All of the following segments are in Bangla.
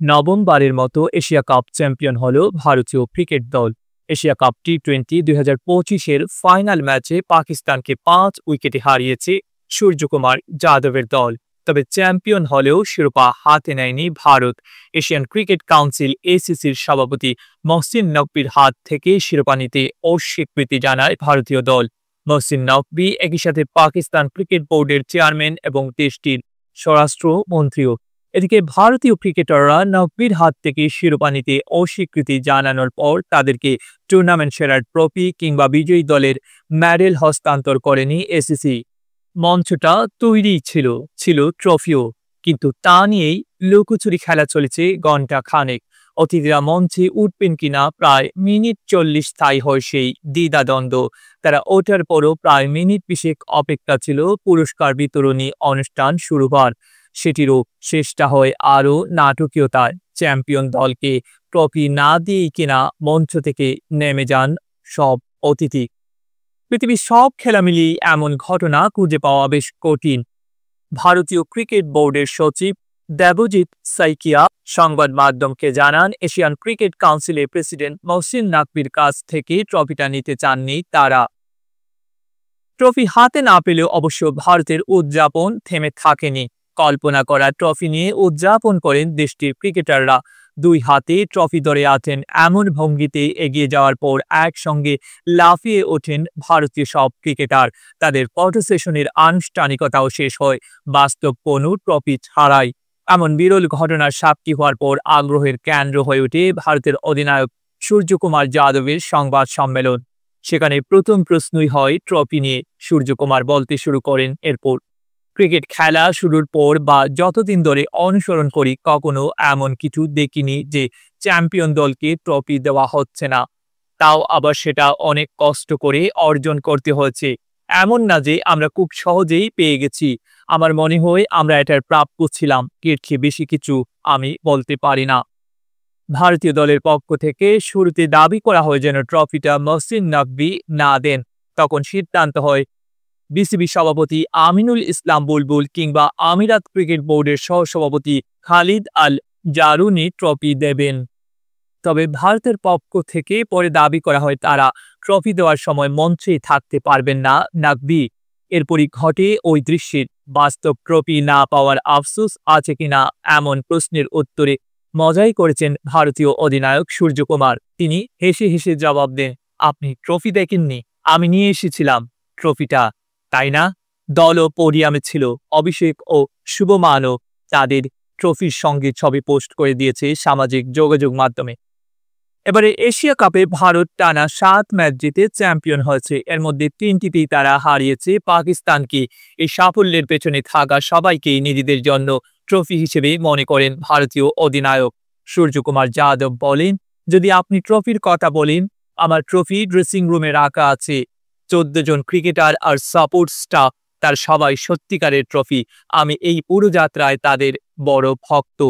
নবমবারের মতো এশিয়া কাপ চ্যাম্পিয়ন হল ভারতীয় ক্রিকেট দল। এশিয়া কাপ টি-20 2025-এর ফাইনাল ম্যাচে পাকিস্তানকে 5 উইকেটে হারিয়েছে সূর্যকুমার যাদবের দল। তবে চ্যাম্পিয়ন হলেও শিরোপা হাতে নেয়নি ভারত। এশিয়ান ক্রিকেট কাউন্সিল এসিসির সভাপতি মহসিন নকভির হাত থেকে শিরোপা নিতে অস্বীকৃতি জানায় ভারতীয় দল। মহসিন নকভি একই সাথে পাকিস্তান ক্রিকেট বোর্ডের চেয়ারম্যান এবং দেশটির স্বরাষ্ট্রমন্ত্রীও। এদিকে ভারতীয় ক্রিকেটাররা নকভির হাত থেকে শিরোপা নিতে অস্বীকৃতি জানানোর পর তাদেরকে টুর্নামেন্ট সেরার ট্রফি কিংবা বিজয়ী দলের মেডেল হস্তান্তর করেনি এসিসি। মঞ্চটা তৈরি ছিল ট্রফিও, কিন্তু তা নিয়েই লুকোচুরি খেলা চলেছে ঘণ্টা খানেক। অতিথিরা মঞ্চে উঠবেন কিনা প্রায় মিনিট 40 স্থায়ী হয় সেই দ্বিধাদ্বন্দ্ব। তারা ওঠার পরও প্রায় মিনিট 20 অপেক্ষা ছিল পুরস্কার বিতরণী অনুষ্ঠান শুরু হওয়ার। সেটিরও শেষটা হয় আরও নাটকীয়তায়। চ্যাম্পিয়ন দলকে ট্রফি না দিয়েই কিনা মঞ্চ থেকে নেমে যান সব অতিথি। পৃথিবীর সব খেলা মিলিয়ে এমন ঘটনা খুঁজে পাওয়া বেশ কঠিন। ভারতীয় ক্রিকেট বোর্ডের সচিব দেবজিৎ সাইকিয়া সংবাদ মাধ্যমকে জানান, এশিয়ান ক্রিকেট কাউন্সিলের প্রেসিডেন্ট মহসিন নকভির কাছ থেকে ট্রফিটা নিতে চাননি তারা। ট্রফি হাতে না পেলেও অবশ্য ভারতের উদযাপন থেমে থাকেনি। কল্পনা করা ট্রফি নিয়ে উদযাপন করেন দেশটির ক্রিকেটাররা। দুই হাতে ট্রফি ধরে আছেন এমন ভঙ্গিতে এগিয়ে যাওয়ার পর একসঙ্গে লাফিয়ে ওঠেন ভারতীয় সব ক্রিকেটার। তাদের ফটো সেশনের আনুষ্ঠানিকতাও শেষ হয় বাস্তব কোনো ট্রফি ছাড়াই। এমন বিরল ঘটনার সাক্ষী হওয়ার পর আগ্রহের কেন্দ্র হয়ে ওঠে ভারতের অধিনায়ক সূর্যকুমার যাদবের সংবাদ সম্মেলন। সেখানে প্রথম প্রশ্নই হয় ট্রফি নিয়ে। সূর্যকুমার বলতে শুরু করেন, এরপর ক্রিকেট খেলা শুরুর পর বা যতদিন ধরে অনুসরণ করি কখনো এমন কিছু দেখিনি যে চ্যাম্পিয়ন দলকে ট্রফি দেওয়া হচ্ছে না, তাও আবার সেটা অনেক কষ্ট করে অর্জন করতে হয়েছে। এমন না যে আমরা খুব সহজেই পেয়ে গেছি। আমার মনে হয় আমরা এটার প্রাপ্য ছিলাম। এর চেয়ে বেশি কিছু আমি বলতে পারি না। ভারতীয় দলের পক্ষ থেকে শুরুতে দাবি করা হয় যেন ট্রফিটা মহসিন নকভি না দেন। তখন সিদ্ধান্ত হয় বিসিবি সভাপতি আমিনুল ইসলাম বুলবুল কিংবা আমিরাত ক্রিকেট বোর্ডের সহসভাপতি খালিদ আল জারুনি ট্রফি দেবেন। তবে ভারতের পক্ষ থেকে পরে দাবি করা হয় তারা ট্রফি দেওয়ার সময় মঞ্চেই থাকতে পারবেন না নকভি। এরপরই ঘটে ওই দৃশ্যের। বাস্তব ট্রফি না পাওয়ার আফসোস আছে কিনা এমন প্রশ্নের উত্তরে মজাই করেছেন ভারতীয় অধিনায়ক সূর্যকুমার। তিনি হেসে হেসে জবাব দেন, আপনি ট্রফি দেখেননি, আমি নিয়ে এসেছিলাম ট্রফিটা, তাই না? দলও পোডিয়ামে ছিল। অভিষেক ও শুভমানও তাদের ট্রফির সঙ্গে ছবি পোস্ট করে দিয়েছে সামাজিক যোগাযোগ মাধ্যমে। এবারে এশিয়া কাপে ভারত টানা 7 ম্যাচ জিতে চ্যাম্পিয়ন হয়েছে। এর মধ্যে 3টিতেই তারা হারিয়েছে পাকিস্তানকে। এই সাফল্যের পেছনে থাকা সবাইকেই নিজেদের জন্য ট্রফি হিসেবে মনে করেন ভারতীয় অধিনায়ক সূর্যকুমার যাদব। বলেন, যদি আপনি ট্রফির কথা বলেন, আমার ট্রফি ড্রেসিং রুমে রাখা আছে। 14 জন ক্রিকেটার আর সাপোর্ট স্টাফ, তার সবাই সত্যিকারের ট্রফি। আমি এই পুরো যাত্রায় তাদের বড় ভক্ত।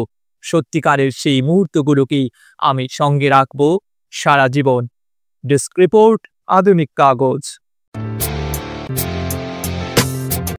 সত্যিকারের সেই মুহূর্তগুলোকেই আমি সঙ্গে রাখবো সারা জীবন। ডেস্ক রিপোর্ট, আধুনিক কাগজ।